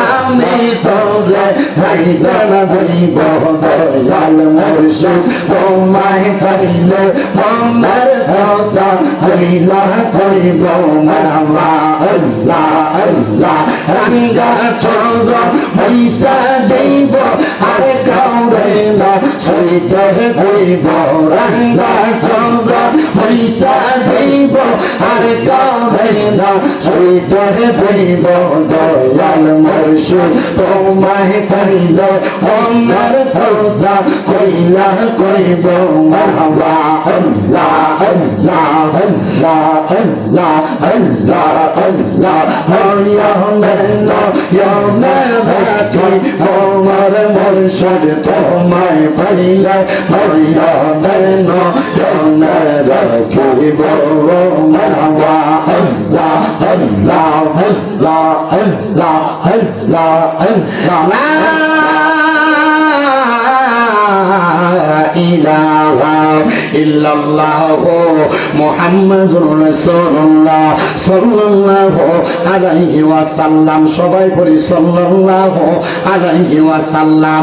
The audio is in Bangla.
আমি তোরে পাইলে হইব দয়াল মুর্শিদ তোমায় পাইলে মনের কথা হইলা কইব মারহাবা আল্লাহ আল্লাহ রাঙ্গা চন্দ্র পয়সা দেব আর কাউরে না সইতে হইব রাঙ্গা চন্দ্র পয়সা দেব আর কাউরে না সইতে হইব দয়াল মুর্শিদ তোমায় পাইলে মনের কথা কইলা কইব মারহাবা আল্লাহ আল্লাহ আল্লাহ আল্লাহ আল্লাহ আল্লাহ হরিয়া মেলো ইয়াকি আমার মুর্শিদ তোমায় পাইলে হরিয়া মেলো ইয়াকি মারহাবা আল্লাহ আল্লাহ আল্লাহ আল্লাহ আল্লাহ আল্লাহ ইলাহা ইল্লাল্লাহু মুহাম্মাদুর রাসূলুল্লাহ সাল্লাল্লাহু আলাইহি ওয়াসাল্লাম। সবাই পড়ি সাল্লাল্লাহু আলাইহি ওয়াসাল্লাম।